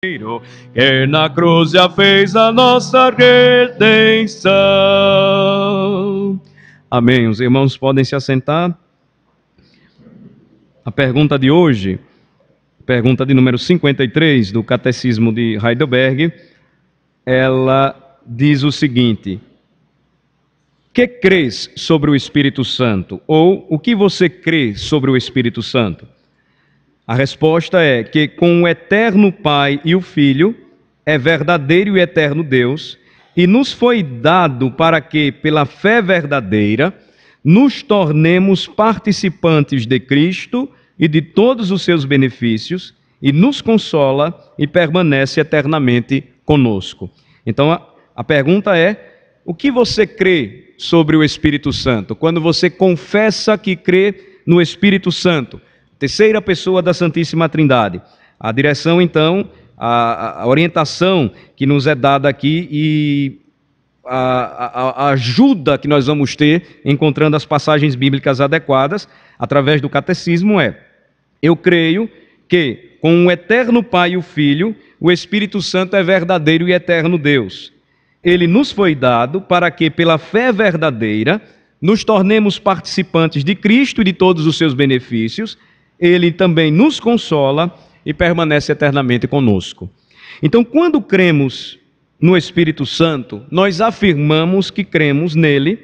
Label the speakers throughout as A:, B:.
A: que na cruz já fez a nossa redenção. Amém. Os irmãos podem se assentar. A pergunta de hoje, pergunta de número 53 do Catecismo de Heidelberg, ela diz o seguinte: que crês sobre o Espírito Santo? Ou o que você crê sobre o Espírito Santo? A resposta é que com o eterno Pai e o Filho é verdadeiro e eterno Deus, e nos foi dado para que, pela fé verdadeira, nos tornemos participantes de Cristo e de todos os seus benefícios, e nos consola e permanece eternamente conosco. Então a pergunta é: o que você crê sobre o Espírito Santo? Quando você confessa que crê no Espírito Santo, terceira pessoa da Santíssima Trindade. A direção, então, a orientação que nos é dada aqui e a ajuda que nós vamos ter encontrando as passagens bíblicas adequadas através do catecismo é: eu creio que com o eterno Pai e o Filho, o Espírito Santo é verdadeiro e eterno Deus. Ele nos foi dado para que, pela fé verdadeira, nos tornemos participantes de Cristo e de todos os seus benefícios. Ele também nos consola e permanece eternamente conosco. Então, quando cremos no Espírito Santo, nós afirmamos que cremos nele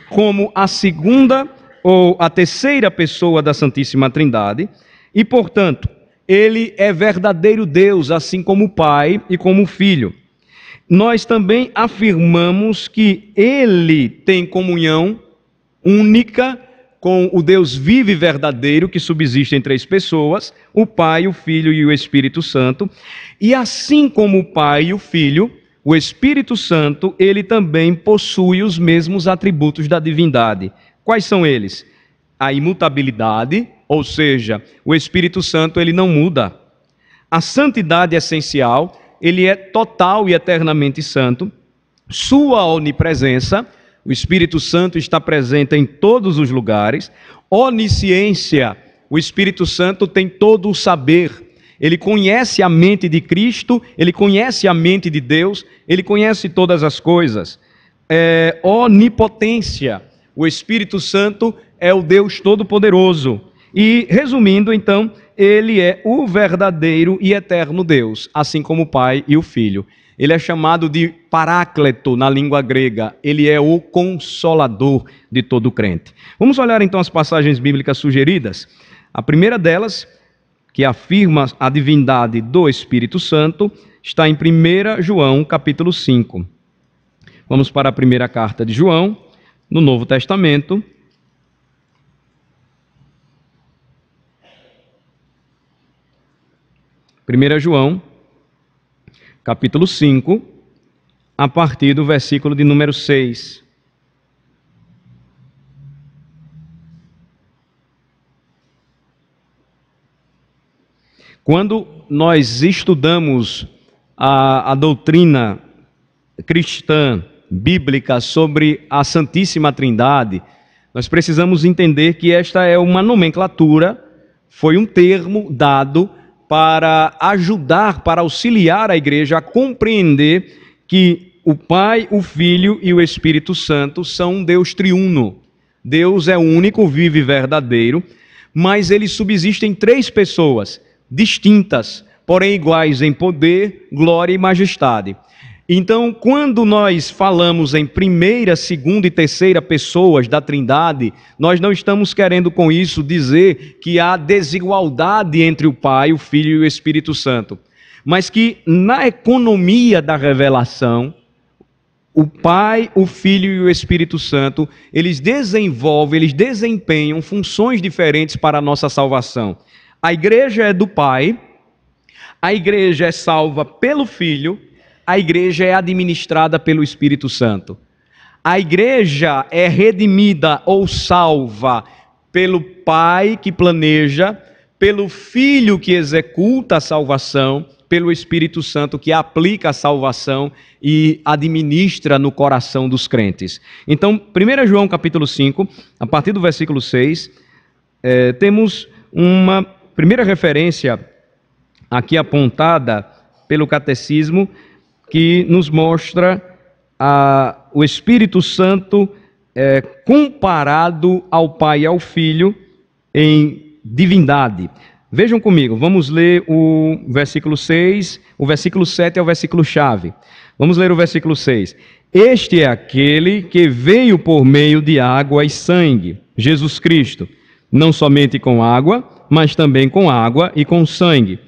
A: como a segunda ou a terceira pessoa da Santíssima Trindade e, portanto, ele é verdadeiro Deus, assim como o Pai e como o Filho. Nós também afirmamos que ele tem comunhão única com o Deus vivo e verdadeiro que subsiste em três pessoas, o Pai, o Filho e o Espírito Santo. E assim como o Pai e o Filho, o Espírito Santo, ele também possui os mesmos atributos da divindade. Quais são eles? A imutabilidade, ou seja, o Espírito Santo ele não muda. A santidade essencial, ele é total e eternamente santo. Sua onipresença, o Espírito Santo está presente em todos os lugares. Onisciência, o Espírito Santo tem todo o saber. Ele conhece a mente de Cristo, ele conhece a mente de Deus, ele conhece todas as coisas. Onipotência, o Espírito Santo é o Deus Todo-Poderoso. E, resumindo, então, ele é o verdadeiro e eterno Deus, assim como o Pai e o Filho. Ele é chamado de Paráclito na língua grega. Ele é o consolador de todo crente. Vamos olhar então as passagens bíblicas sugeridas. A primeira delas, que afirma a divindade do Espírito Santo, está em 1 João, capítulo 5. Vamos para a primeira carta de João, no Novo Testamento. 1 João, capítulo 5, a partir do versículo de número 6. Quando nós estudamos a doutrina cristã, bíblica, sobre a Santíssima Trindade, nós precisamos entender que esta é uma nomenclatura, foi um termo dado para ajudar, para auxiliar a igreja a compreender que o Pai, o Filho e o Espírito Santo são um Deus triuno. Deus é único, vivo e verdadeiro, mas ele subsiste em três pessoas distintas, porém iguais em poder, glória e majestade. Então, quando nós falamos em primeira, segunda e terceira pessoas da Trindade, nós não estamos querendo com isso dizer que há desigualdade entre o Pai, o Filho e o Espírito Santo, mas que na economia da revelação, o Pai, o Filho e o Espírito Santo, eles desempenham funções diferentes para a nossa salvação. A igreja é do Pai, a igreja é salva pelo Filho, a igreja é administrada pelo Espírito Santo. A igreja é redimida ou salva pelo Pai que planeja, pelo Filho que executa a salvação, pelo Espírito Santo que aplica a salvação e administra no coração dos crentes. Então, 1 João capítulo 5, a partir do versículo 6, temos uma primeira referência aqui apontada pelo catecismo, que nos mostra o Espírito Santo comparado ao Pai e ao Filho em divindade. Vejam comigo, vamos ler o versículo 6, o versículo 7 é o versículo chave. Vamos ler o versículo 6. Este é aquele que veio por meio de água e sangue, Jesus Cristo, não somente com água, mas também com água e com sangue.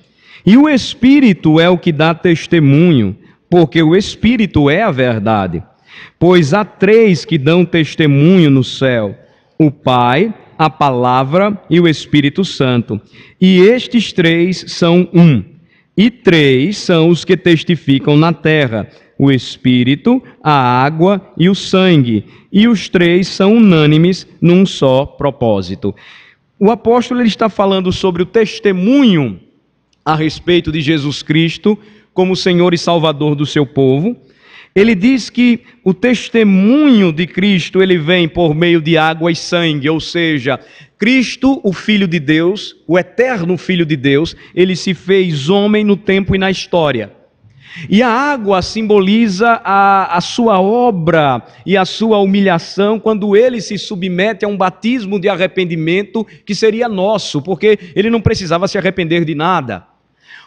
A: E o Espírito é o que dá testemunho, porque o Espírito é a verdade. Pois há três que dão testemunho no céu: o Pai, a Palavra e o Espírito Santo. E estes três são um. E três são os que testificam na terra: o Espírito, a água e o sangue. E os três são unânimes num só propósito. O apóstolo ele está falando sobre o testemunho a respeito de Jesus Cristo como Senhor e Salvador do seu povo. Ele diz que o testemunho de Cristo ele vem por meio de água e sangue, ou seja, Cristo, o Filho de Deus, o eterno Filho de Deus, ele se fez homem no tempo e na história. E a água simboliza a sua obra e a sua humilhação quando ele se submete a um batismo de arrependimento que seria nosso, porque ele não precisava se arrepender de nada.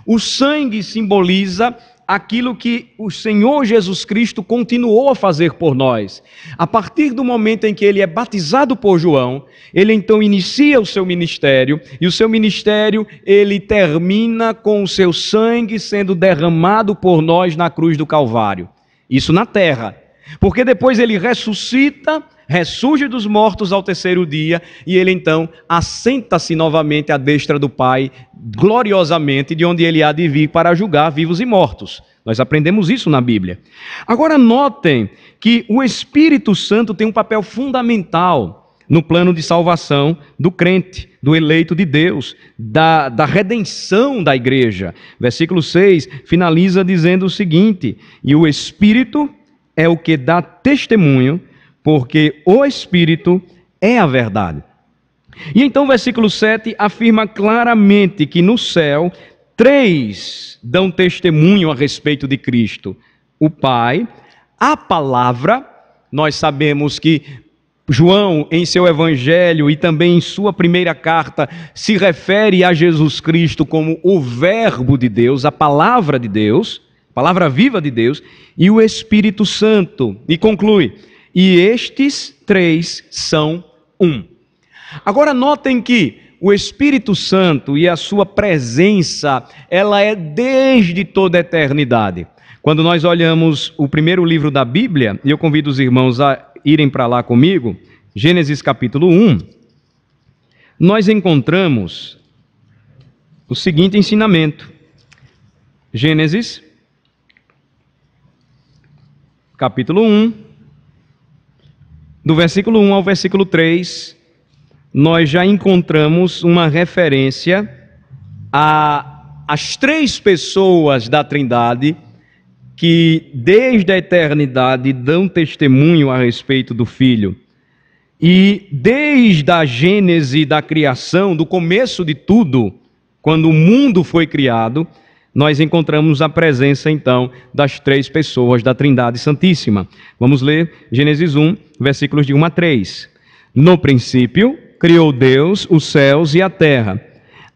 A: O sangue simboliza aquilo que o Senhor Jesus Cristo continuou a fazer por nós. A partir do momento em que ele é batizado por João, ele então inicia o seu ministério, e o seu ministério ele termina com o seu sangue sendo derramado por nós na cruz do Calvário. Isso na terra. Porque depois ele ressuscita, ressurge dos mortos ao terceiro dia, e ele então assenta-se novamente à destra do Pai, gloriosamente, de onde ele há de vir para julgar vivos e mortos. Nós aprendemos isso na Bíblia. Agora notem que o Espírito Santo tem um papel fundamental no plano de salvação do crente, do eleito de Deus, da redenção da igreja. Versículo 6 finaliza dizendo o seguinte: e o Espírito é o que dá testemunho, porque o Espírito é a verdade. E então o versículo 7 afirma claramente que no céu, três dão testemunho a respeito de Cristo: o Pai, a Palavra. Nós sabemos que João, em seu evangelho e também em sua primeira carta, se refere a Jesus Cristo como o Verbo de Deus, a Palavra de Deus, Palavra viva de Deus, e o Espírito Santo. E conclui: e estes três são um. Agora notem que o Espírito Santo e a sua presença, ela é desde toda a eternidade. Quando nós olhamos o primeiro livro da Bíblia, e eu convido os irmãos a irem para lá comigo, Gênesis capítulo 1, nós encontramos o seguinte ensinamento. Gênesis capítulo 1, do versículo 1 ao versículo 3, nós já encontramos uma referência às três pessoas da Trindade que desde a eternidade dão testemunho a respeito do Filho. E desde a gênese da criação, do começo de tudo, quando o mundo foi criado, nós encontramos a presença então das três pessoas da Trindade Santíssima. Vamos ler Gênesis 1, versículos de 1 a 3. No princípio, criou Deus os céus e a terra.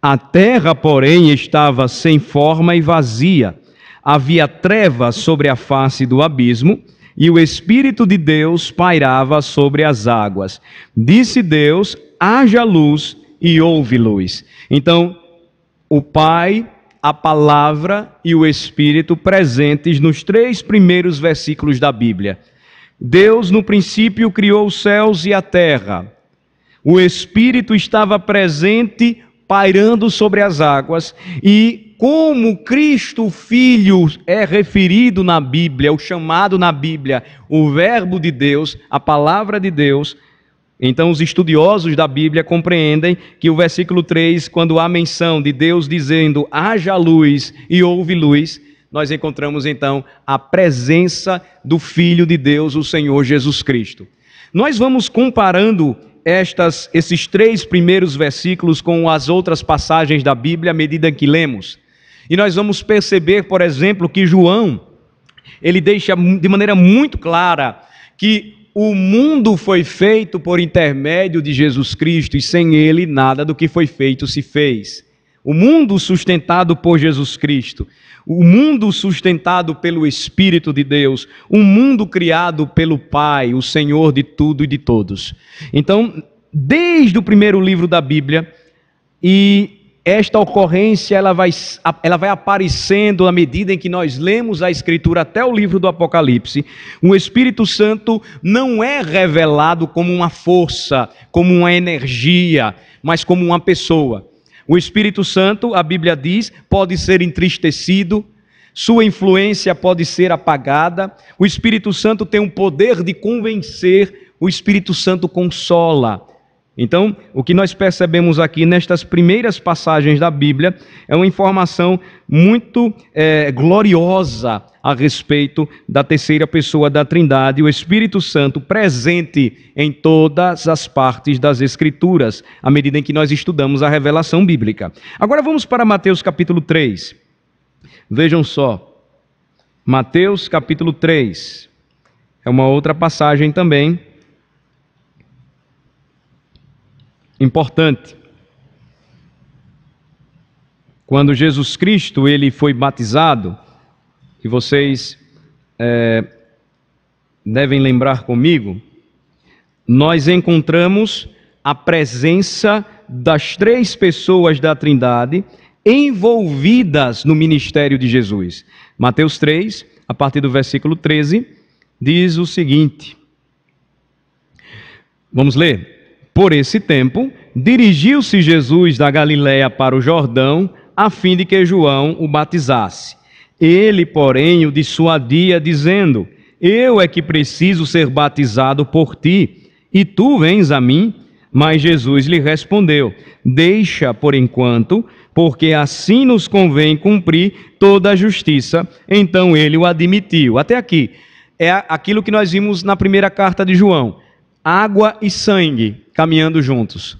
A: A terra, porém, estava sem forma e vazia. Havia trevas sobre a face do abismo, e o Espírito de Deus pairava sobre as águas. Disse Deus: haja luz, e houve luz. Então, o Pai, a Palavra e o Espírito presentes nos três primeiros versículos da Bíblia. Deus, no princípio, criou os céus e a terra. O Espírito estava presente, pairando sobre as águas, e como Cristo Filho é referido na Bíblia, o chamado na Bíblia, o Verbo de Deus, a Palavra de Deus, então os estudiosos da Bíblia compreendem que o versículo 3, quando há menção de Deus dizendo haja luz e houve luz, nós encontramos então a presença do Filho de Deus, o Senhor Jesus Cristo. Nós vamos comparando esses três primeiros versículos com as outras passagens da Bíblia à medida que lemos. E nós vamos perceber, por exemplo, que João, ele deixa de maneira muito clara que o mundo foi feito por intermédio de Jesus Cristo e sem ele nada do que foi feito se fez. O mundo sustentado por Jesus Cristo, o mundo sustentado pelo Espírito de Deus, o mundo criado pelo Pai, o Senhor de tudo e de todos. Então, desde o primeiro livro da Bíblia, e esta ocorrência ela vai aparecendo à medida em que nós lemos a Escritura até o livro do Apocalipse. O Espírito Santo não é revelado como uma força, como uma energia, mas como uma pessoa. O Espírito Santo, a Bíblia diz, pode ser entristecido, sua influência pode ser apagada. O Espírito Santo tem o poder de convencer, o Espírito Santo consola. Então, o que nós percebemos aqui nestas primeiras passagens da Bíblia é uma informação muito gloriosa a respeito da terceira pessoa da Trindade, o Espírito Santo presente em todas as partes das Escrituras, à medida em que nós estudamos a revelação bíblica. Agora vamos para Mateus capítulo 3. Vejam só, Mateus capítulo 3, é uma outra passagem também importante. Quando Jesus Cristo ele foi batizado, e vocês devem lembrar comigo, nós encontramos a presença das três pessoas da Trindade envolvidas no ministério de Jesus. Mateus 3, a partir do versículo 13, diz o seguinte. Vamos ler. Por esse tempo, dirigiu-se Jesus da Galiléia para o Jordão, a fim de que João o batizasse. Ele, porém, o dissuadia, dizendo: Eu é que preciso ser batizado por ti, e tu vens a mim? Mas Jesus lhe respondeu: Deixa por enquanto, porque assim nos convém cumprir toda a justiça. Então ele o admitiu. Até aqui, é aquilo que nós vimos na primeira carta de João. Água e sangue caminhando juntos.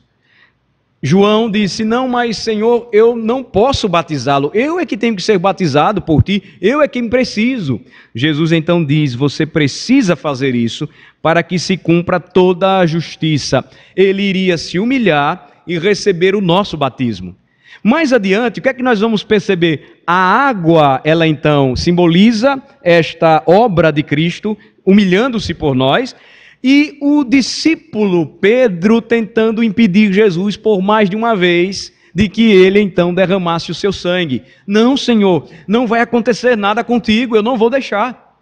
A: João disse: não, mas Senhor, eu não posso batizá-lo, eu é que tenho que ser batizado por ti, eu é quem preciso. Jesus então diz: você precisa fazer isso para que se cumpra toda a justiça. Ele iria se humilhar e receber o nosso batismo. Mais adiante, o que é que nós vamos perceber? A água, ela então simboliza esta obra de Cristo, humilhando-se por nós, e o discípulo Pedro tentando impedir Jesus por mais de uma vez de que ele então derramasse o seu sangue. Não, Senhor, não vai acontecer nada contigo, eu não vou deixar.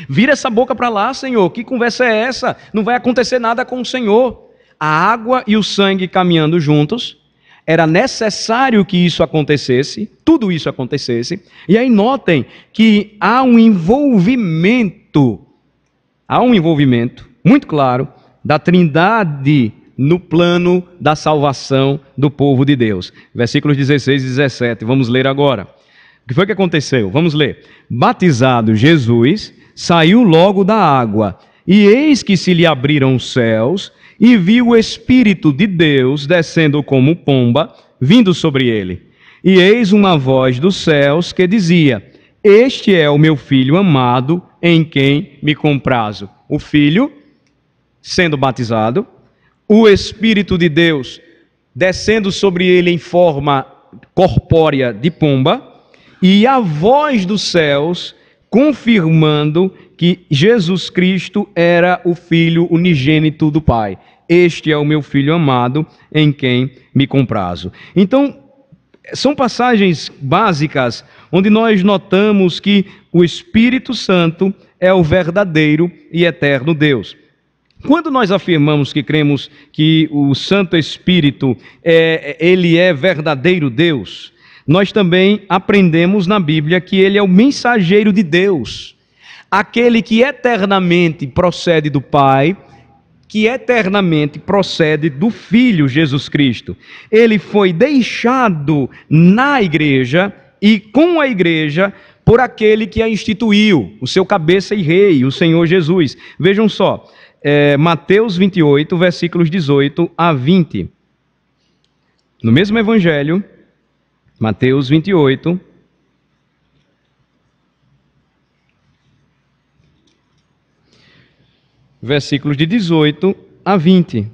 A: Vira essa boca para lá, Senhor, que conversa é essa? Não vai acontecer nada com o Senhor. A água e o sangue caminhando juntos, era necessário que isso acontecesse, tudo isso acontecesse. E aí notem que há um envolvimento muito claro da Trindade no plano da salvação do povo de Deus. Versículos 16 e 17, vamos ler agora. O que foi que aconteceu? Vamos ler. Batizado Jesus, saiu logo da água, e eis que se lhe abriram os céus, e viu o Espírito de Deus descendo como pomba, vindo sobre ele. E eis uma voz dos céus que dizia: Este é o meu Filho amado, em quem me comprazo. O Filho sendo batizado, o Espírito de Deus descendo sobre ele em forma corpórea de pomba, e a voz dos céus confirmando que Jesus Cristo era o Filho unigênito do Pai. Este é o meu Filho amado, em quem me comprazo. Então, são passagens básicas onde nós notamos que o Espírito Santo é o verdadeiro e eterno Deus. Quando nós afirmamos que cremos que o Santo Espírito ele é verdadeiro Deus, nós também aprendemos na Bíblia que ele é o mensageiro de Deus, aquele que eternamente procede do Pai, que eternamente procede do Filho Jesus Cristo. Ele foi deixado na igreja e com a igreja por aquele que a instituiu, o seu cabeça e rei, o Senhor Jesus. Vejam só, Mateus 28, versículos 18 a 20. No mesmo evangelho, Mateus 28, versículos de 18 a 20.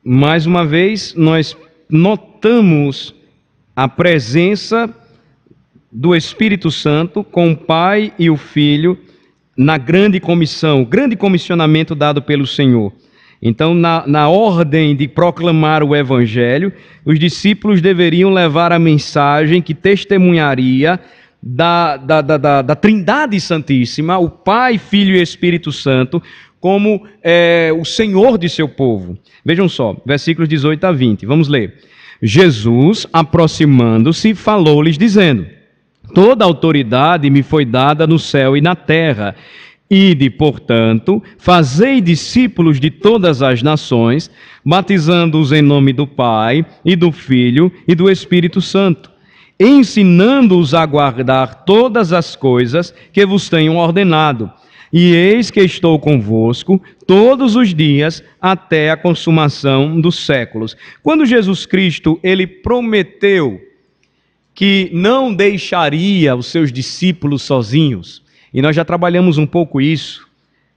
A: Mais uma vez, nós notamos a presença do Espírito Santo com o Pai e o Filho na grande comissão, o grande comissionamento dado pelo Senhor. Então, na ordem de proclamar o Evangelho, os discípulos deveriam levar a mensagem que testemunharia da Trindade Santíssima, o Pai, Filho e Espírito Santo, como o Senhor de seu povo. Vejam só, versículos 18 a 20, vamos ler. Jesus, aproximando-se, falou-lhes dizendo: toda autoridade me foi dada no céu e na terra. Ide, portanto, fazei discípulos de todas as nações, batizando-os em nome do Pai, e do Filho, e do Espírito Santo, ensinando-os a guardar todas as coisas que vos tenho ordenado. E eis que estou convosco todos os dias até a consumação dos séculos. Quando Jesus Cristo, ele prometeu que não deixaria os seus discípulos sozinhos, e nós já trabalhamos um pouco isso,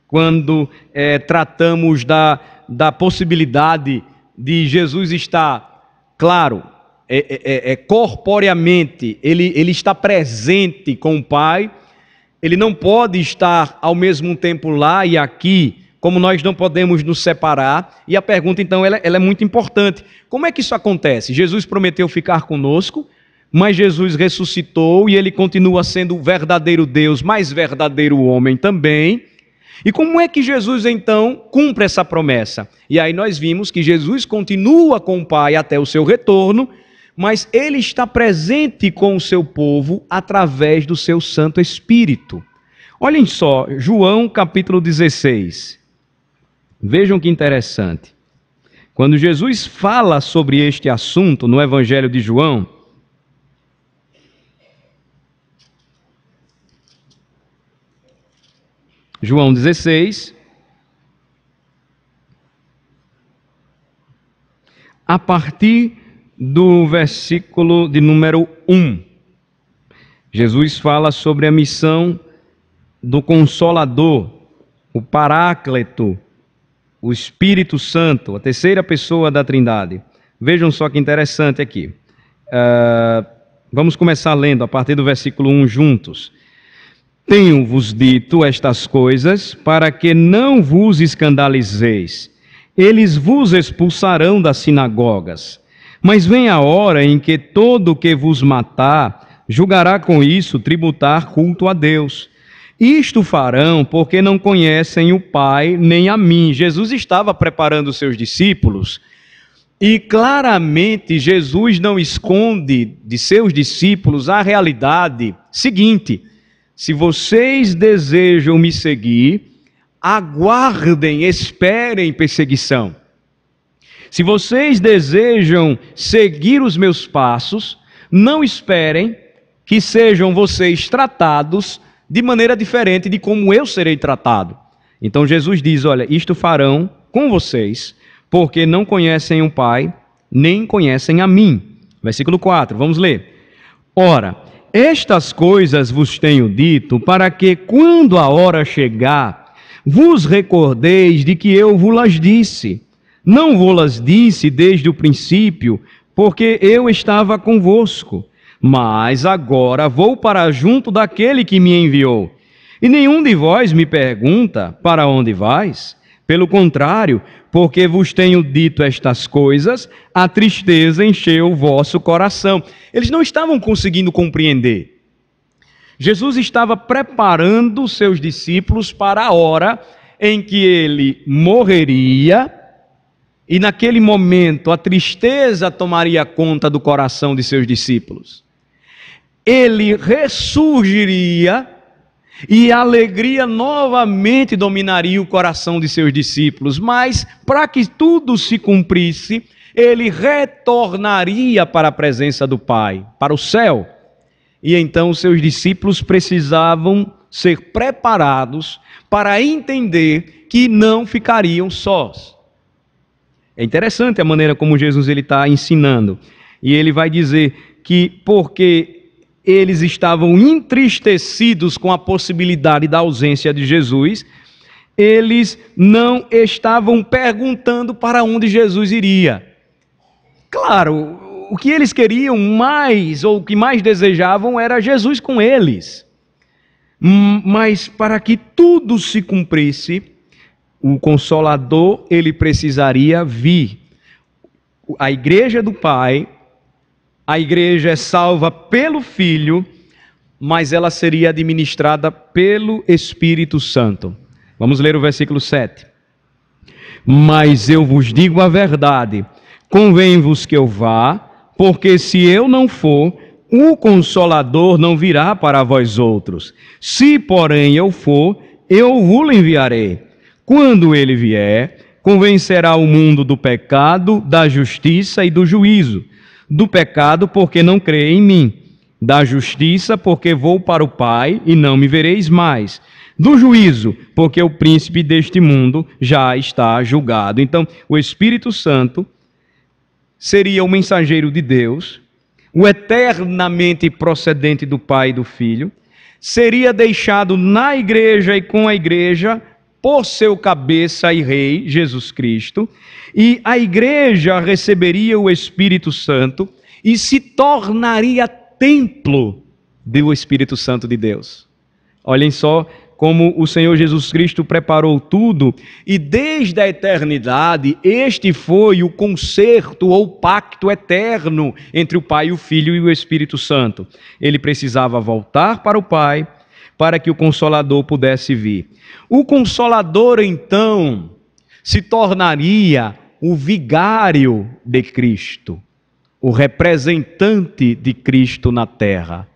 A: quando tratamos da possibilidade de Jesus estar, claro, corporeamente, ele está presente com o Pai, ele não pode estar ao mesmo tempo lá e aqui, como nós não podemos nos separar. E a pergunta, então, ela é muito importante. Como é que isso acontece? Jesus prometeu ficar conosco, mas Jesus ressuscitou e ele continua sendo o verdadeiro Deus, mas verdadeiro homem também. E como é que Jesus, então, cumpre essa promessa? E aí nós vimos que Jesus continua com o Pai até o seu retorno, mas ele está presente com o seu povo através do seu Santo Espírito. Olhem só, João capítulo 16. Vejam que interessante. Quando Jesus fala sobre este assunto no Evangelho de João, João 16, a partir do versículo de número 1, Jesus fala sobre a missão do Consolador, o Paráclito, o Espírito Santo, a terceira pessoa da Trindade. Vejam só que interessante aqui. Vamos começar lendo a partir do versículo 1 juntos. Tenho-vos dito estas coisas para que não vos escandalizeis. Eles vos expulsarão das sinagogas. Mas vem a hora em que todo o que vos matar julgará com isso tributar culto a Deus. Isto farão porque não conhecem o Pai nem a mim. Jesus estava preparando os seus discípulos e claramente Jesus não esconde de seus discípulos a realidade seguinte: se vocês desejam me seguir, aguardem, esperem perseguição. Se vocês desejam seguir os meus passos, não esperem que sejam vocês tratados de maneira diferente de como eu serei tratado. Então Jesus diz, olha, isto farão com vocês, porque não conhecem o Pai, nem conhecem a mim. Versículo 4, vamos ler. Ora, estas coisas vos tenho dito, para que, quando a hora chegar, vos recordeis de que eu vos disse. Não vos disse desde o princípio, porque eu estava convosco. Mas agora vou para junto daquele que me enviou. E nenhum de vós me pergunta, para onde vais? Pelo contrário, porque vos tenho dito estas coisas, a tristeza encheu o vosso coração. Eles não estavam conseguindo compreender. Jesus estava preparando os seus discípulos para a hora em que ele morreria, e naquele momento a tristeza tomaria conta do coração de seus discípulos. Ele ressurgiria e a alegria novamente dominaria o coração de seus discípulos. Mas, para que tudo se cumprisse, ele retornaria para a presença do Pai, para o céu. E então os seus discípulos precisavam ser preparados para entender que não ficariam sós. É interessante a maneira como Jesus está ensinando. E ele vai dizer que porque eles estavam entristecidos com a possibilidade da ausência de Jesus, eles não estavam perguntando para onde Jesus iria. Claro, o que eles queriam mais, ou o que mais desejavam, era Jesus com eles. Mas para que tudo se cumprisse, o Consolador, ele precisaria vir. A igreja do Pai, a igreja é salva pelo Filho, mas ela seria administrada pelo Espírito Santo. Vamos ler o versículo 7. Mas eu vos digo a verdade, convém-vos que eu vá, porque se eu não for, o Consolador não virá para vós outros. Se, porém, eu for, eu vos enviarei. Quando ele vier, convencerá o mundo do pecado, da justiça e do juízo. Do pecado, porque não crê em mim. Da justiça, porque vou para o Pai e não me vereis mais. Do juízo, porque o príncipe deste mundo já está julgado. Então, o Espírito Santo seria o mensageiro de Deus, o eternamente procedente do Pai e do Filho, seria deixado na igreja e com a igreja por seu cabeça e rei, Jesus Cristo, e a igreja receberia o Espírito Santo e se tornaria templo do Espírito Santo de Deus. Olhem só como o Senhor Jesus Cristo preparou tudo, e desde a eternidade, este foi o concerto ou pacto eterno entre o Pai, o Filho e o Espírito Santo. Ele precisava voltar para o Pai, para que o Consolador pudesse vir. O Consolador, então, se tornaria o vigário de Cristo, o representante de Cristo na terra.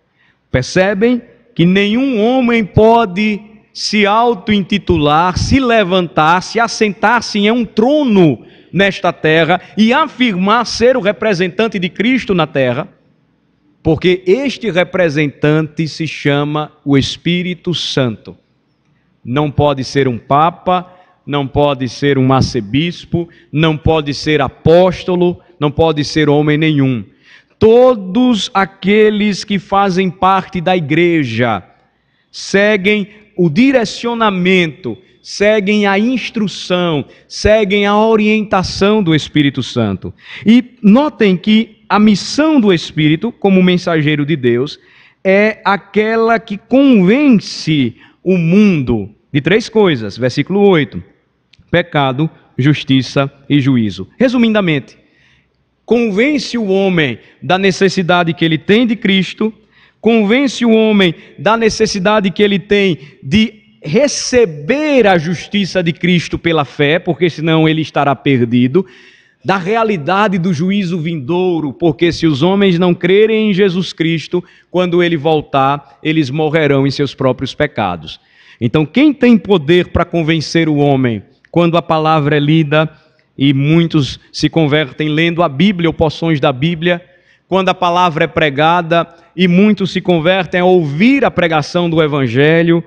A: Percebem que nenhum homem pode se auto-intitular, se levantar, se assentar-se em um trono nesta terra e afirmar ser o representante de Cristo na terra, porque este representante se chama o Espírito Santo. Não pode ser um papa, não pode ser um arcebispo, não pode ser apóstolo, não pode ser homem nenhum. Todos aqueles que fazem parte da igreja seguem o direcionamento, seguem a instrução, seguem a orientação do Espírito Santo. E notem que a missão do Espírito, como mensageiro de Deus, é aquela que convence o mundo de três coisas. Versículo 8. Pecado, justiça e juízo. Resumidamente, convence o homem da necessidade que ele tem de Cristo, convence o homem da necessidade que ele tem de receber a justiça de Cristo pela fé, porque senão ele estará perdido, da realidade do juízo vindouro, porque se os homens não crerem em Jesus Cristo, quando ele voltar, eles morrerão em seus próprios pecados. Então, quem tem poder para convencer o homem, quando a palavra é lida, e muitos se convertem lendo a Bíblia ou porções da Bíblia, quando a palavra é pregada e muitos se convertem a ouvir a pregação do Evangelho,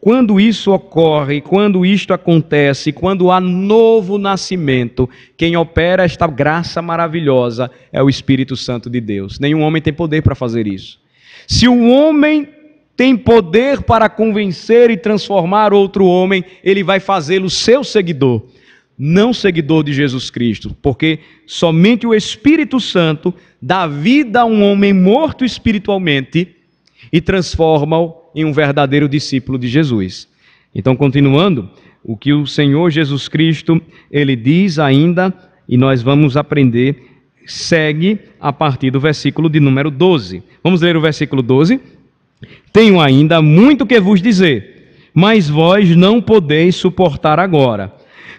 A: quando isso ocorre, quando isto acontece, quando há novo nascimento, quem opera esta graça maravilhosa é o Espírito Santo de Deus. Nenhum homem tem poder para fazer isso. Se o homem tem poder para convencer e transformar outro homem, ele vai fazê-lo seu seguidor, não seguidor de Jesus Cristo, porque somente o Espírito Santo dá vida a um homem morto espiritualmente e transforma-o em um verdadeiro discípulo de Jesus. Então, continuando, o que o Senhor Jesus Cristo, ele diz ainda, e nós vamos aprender, segue a partir do versículo de número 12. Vamos ler o versículo 12? Tenho ainda muito que vos dizer, mas vós não podeis suportar agora.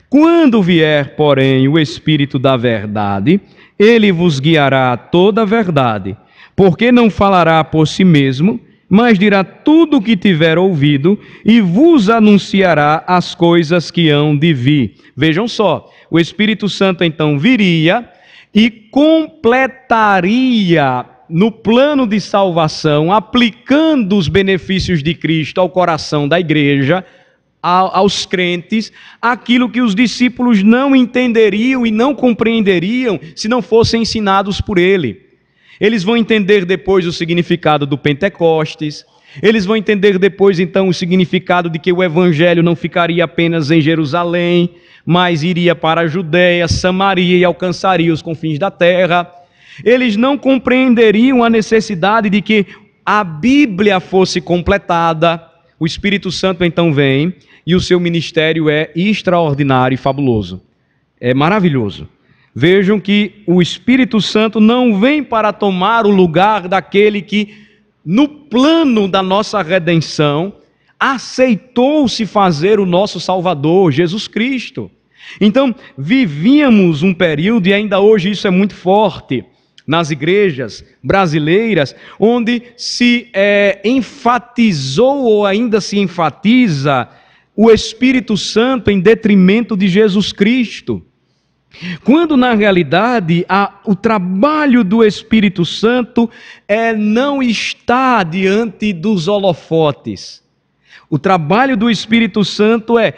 A: Quando vier, porém, o Espírito da verdade, ele vos guiará a toda a verdade, porque não falará por si mesmo, mas dirá tudo o que tiver ouvido e vos anunciará as coisas que hão de vir. Vejam só, o Espírito Santo então viria e completaria no plano de salvação, aplicando os benefícios de Cristo ao coração da igreja, aos crentes, aquilo que os discípulos não entenderiam e não compreenderiam se não fossem ensinados por ele. Eles vão entender depois o significado do Pentecostes. Eles vão entender depois, então, o significado de que o evangelho não ficaria apenas em Jerusalém, mas iria para a Judéia, Samaria e alcançaria os confins da terra. Eles não compreenderiam a necessidade de que a Bíblia fosse completada. O Espírito Santo então vem e o seu ministério é extraordinário e fabuloso. É maravilhoso. Vejam que o Espírito Santo não vem para tomar o lugar daquele que, no plano da nossa redenção, aceitou se fazer o nosso Salvador, Jesus Cristo. Então, vivíamos um período, e ainda hoje isso é muito forte, nas igrejas brasileiras, onde se enfatizou ou ainda se enfatiza o Espírito Santo em detrimento de Jesus Cristo. Quando na realidade o trabalho do Espírito Santo não está diante dos holofotes. O trabalho do Espírito Santo é,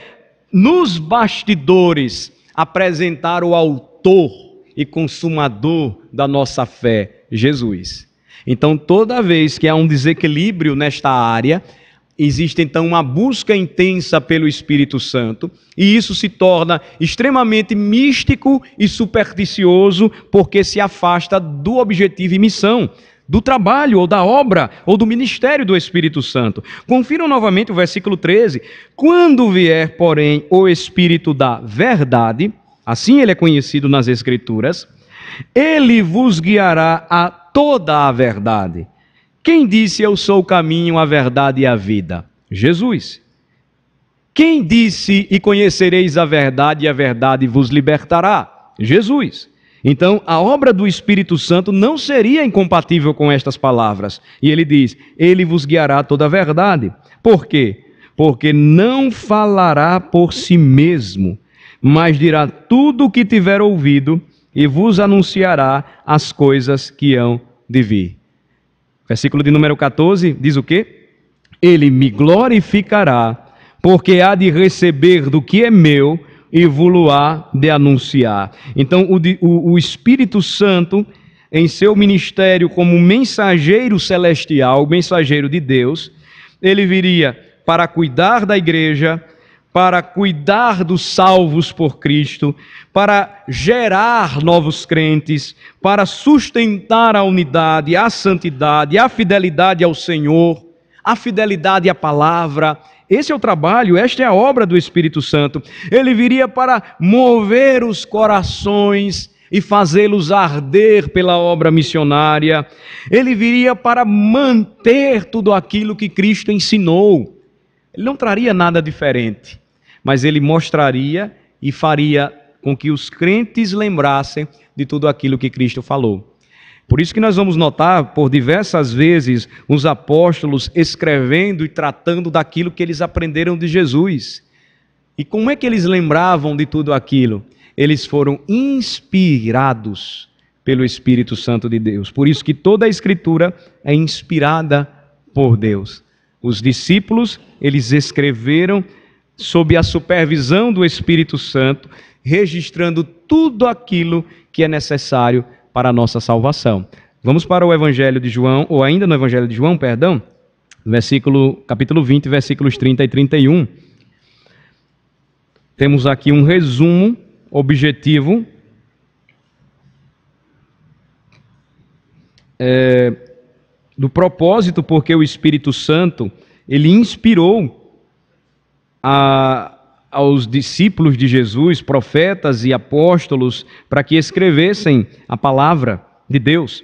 A: nos bastidores, apresentar o autor e consumador da nossa fé, Jesus. Então, toda vez que há um desequilíbrio nesta área, existe então uma busca intensa pelo Espírito Santo, e isso se torna extremamente místico e supersticioso, porque se afasta do objetivo e missão, do trabalho ou da obra ou do ministério do Espírito Santo. Confiram novamente o versículo 13. Quando vier, porém, o Espírito da verdade, assim ele é conhecido nas Escrituras, ele vos guiará a toda a verdade. Quem disse eu sou o caminho, a verdade e a vida? Jesus. Quem disse e conhecereis a verdade vos libertará? Jesus. Então, a obra do Espírito Santo não seria incompatível com estas palavras. E ele diz, ele vos guiará a toda a verdade. Por quê? Porque não falará por si mesmo, mas dirá tudo o que tiver ouvido e vos anunciará as coisas que hão de vir. Versículo de número 14 diz o quê? Ele me glorificará, porque há de receber do que é meu e vou-lo-á de anunciar. Então, o Espírito Santo, em seu ministério como mensageiro celestial, mensageiro de Deus, ele viria para cuidar da igreja, para cuidar dos salvos por Cristo, para gerar novos crentes, para sustentar a unidade, a santidade, a fidelidade ao Senhor, a fidelidade à palavra. Esse é o trabalho, esta é a obra do Espírito Santo. Ele viria para mover os corações e fazê-los arder pela obra missionária. Ele viria para manter tudo aquilo que Cristo ensinou. Ele não traria nada diferente, mas ele mostraria e faria com que os crentes lembrassem de tudo aquilo que Cristo falou. Por isso que nós vamos notar, por diversas vezes, os apóstolos escrevendo e tratando daquilo que eles aprenderam de Jesus. E como é que eles lembravam de tudo aquilo? Eles foram inspirados pelo Espírito Santo de Deus. Por isso que toda a Escritura é inspirada por Deus. Os discípulos, eles escreveram sob a supervisão do Espírito Santo, registrando tudo aquilo que é necessário para a nossa salvação. Vamos para o Evangelho de João, ou ainda no Evangelho de João, perdão, capítulo 20, versículos 30 e 31. Temos aqui um resumo objetivo do propósito porque o Espírito Santo, ele inspirou aos discípulos de Jesus, profetas e apóstolos, para que escrevessem a palavra de Deus.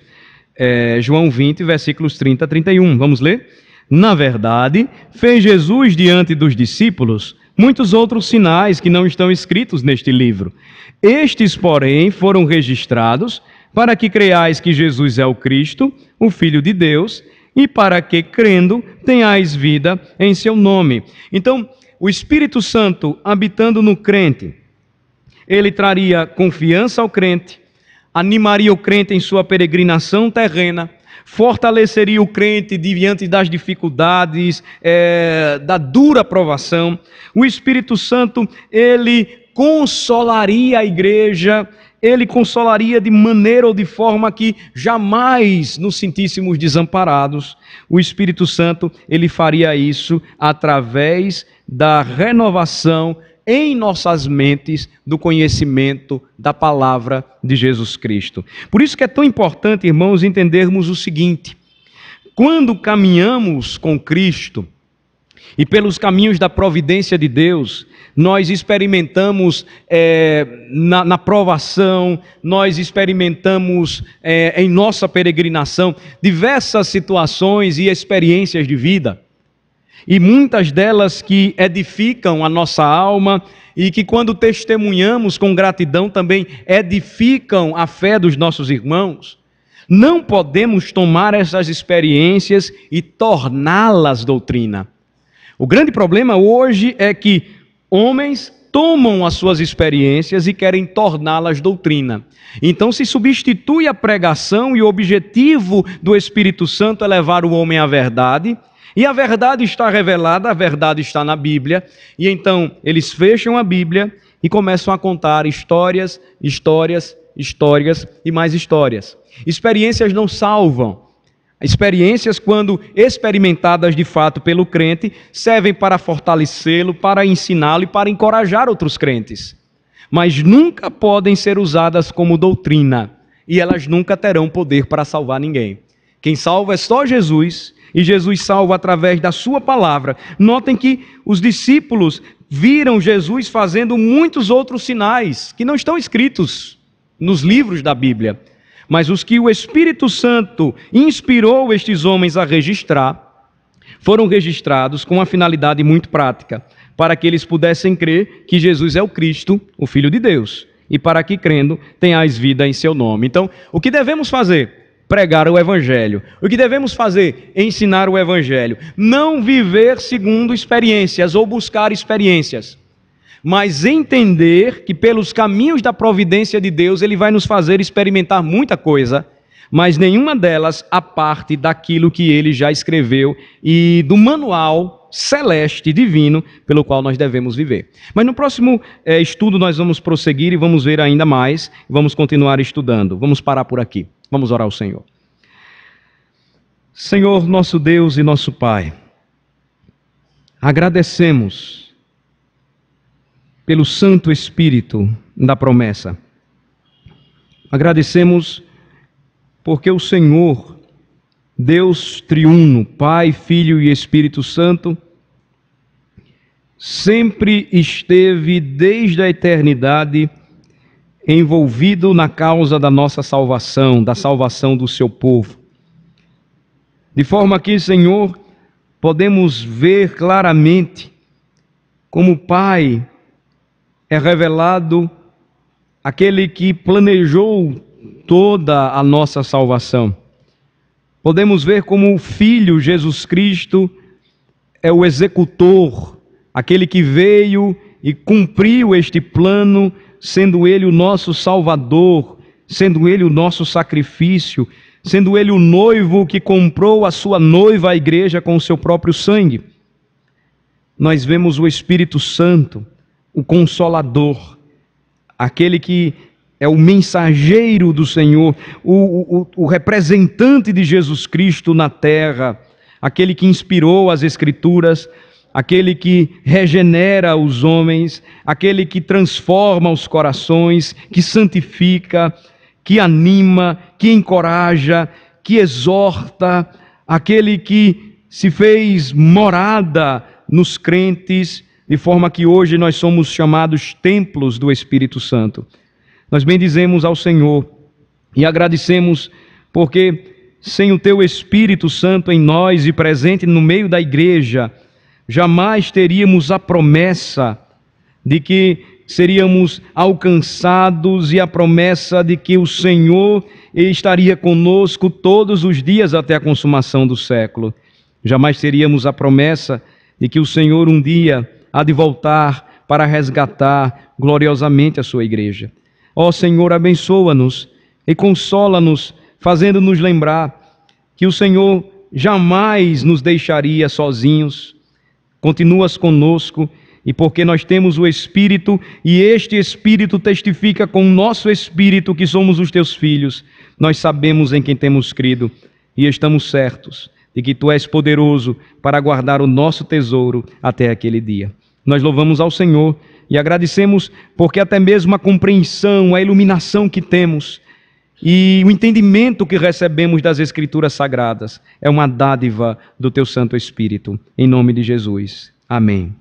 A: João 20, versículos 30 a 31. Vamos ler? Na verdade, fez Jesus diante dos discípulos muitos outros sinais que não estão escritos neste livro. Estes, porém, foram registrados para que creiais que Jesus é o Cristo, o Filho de Deus, e para que, crendo, tenhais vida em seu nome. Então, o Espírito Santo habitando no crente, ele traria confiança ao crente, animaria o crente em sua peregrinação terrena, fortaleceria o crente diante das dificuldades, da dura provação. O Espírito Santo, ele consolaria a igreja Ele consolaria de maneira ou de forma que jamais nos sentíssemos desamparados. O Espírito Santo, ele faria isso através da renovação em nossas mentes do conhecimento da palavra de Jesus Cristo. Por isso que é tão importante, irmãos, entendermos o seguinte: quando caminhamos com Cristo e pelos caminhos da providência de Deus, nós experimentamos na provação, nós experimentamos em nossa peregrinação diversas situações e experiências de vida. E muitas delas que edificam a nossa alma e que, quando testemunhamos com gratidão, também edificam a fé dos nossos irmãos. Não podemos tomar essas experiências e torná-las doutrina. O grande problema hoje é que homens tomam as suas experiências e querem torná-las doutrina. Então se substitui a pregação, e o objetivo do Espírito Santo é levar o homem à verdade. E a verdade está revelada, a verdade está na Bíblia. E então eles fecham a Bíblia e começam a contar histórias, histórias, histórias e mais histórias. Experiências não salvam. Experiências, quando experimentadas de fato pelo crente, servem para fortalecê-lo, para ensiná-lo e para encorajar outros crentes. Mas nunca podem ser usadas como doutrina, e elas nunca terão poder para salvar ninguém. Quem salva é só Jesus, e Jesus salva através da sua palavra. Notem que os discípulos viram Jesus fazendo muitos outros sinais que não estão escritos nos livros da Bíblia. Mas os que o Espírito Santo inspirou estes homens a registrar, foram registrados com uma finalidade muito prática, para que eles pudessem crer que Jesus é o Cristo, o Filho de Deus, e para que, crendo, tenhais vida em seu nome. Então, o que devemos fazer? Pregar o Evangelho. O que devemos fazer? Ensinar o Evangelho. Não viver segundo experiências ou buscar experiências, mas entender que pelos caminhos da providência de Deus Ele vai nos fazer experimentar muita coisa, mas nenhuma delas a parte daquilo que Ele já escreveu e do manual celeste, divino, pelo qual nós devemos viver. Mas no próximo estudo nós vamos prosseguir e vamos ver ainda mais, vamos continuar estudando. Vamos parar por aqui. Vamos orar ao Senhor. Senhor, nosso Deus e nosso Pai, agradecemos pelo Santo Espírito da promessa. Agradecemos porque o Senhor, Deus triuno, Pai, Filho e Espírito Santo, sempre esteve desde a eternidade envolvido na causa da nossa salvação, da salvação do seu povo. De forma que, Senhor, podemos ver claramente como o Pai é revelado aquele que planejou toda a nossa salvação. Podemos ver como o Filho, Jesus Cristo, é o executor, aquele que veio e cumpriu este plano, sendo Ele o nosso Salvador, sendo Ele o nosso sacrifício, sendo Ele o noivo que comprou a sua noiva, a igreja, com o seu próprio sangue. Nós vemos o Espírito Santo, o Consolador, aquele que é o mensageiro do Senhor, o representante de Jesus Cristo na terra, aquele que inspirou as Escrituras, aquele que regenera os homens, aquele que transforma os corações, que santifica, que anima, que encoraja, que exorta, aquele que se fez morada nos crentes, de forma que hoje nós somos chamados templos do Espírito Santo. Nós bendizemos ao Senhor e agradecemos porque sem o Teu Espírito Santo em nós e presente no meio da igreja, jamais teríamos a promessa de que seríamos alcançados e a promessa de que o Senhor estaria conosco todos os dias até a consumação do século. Jamais teríamos a promessa de que o Senhor um dia há de voltar para resgatar gloriosamente a sua igreja. Ó Senhor, abençoa-nos e consola-nos, fazendo-nos lembrar que o Senhor jamais nos deixaria sozinhos. Continuas conosco E porque nós temos o Espírito, e este Espírito testifica com o nosso Espírito que somos os teus filhos, nós sabemos em quem temos crido e estamos certos de que tu és poderoso para guardar o nosso tesouro até aquele dia. Nós louvamos ao Senhor e agradecemos porque até mesmo a compreensão, a iluminação que temos e o entendimento que recebemos das Escrituras Sagradas é uma dádiva do teu Santo Espírito. Em nome de Jesus. Amém.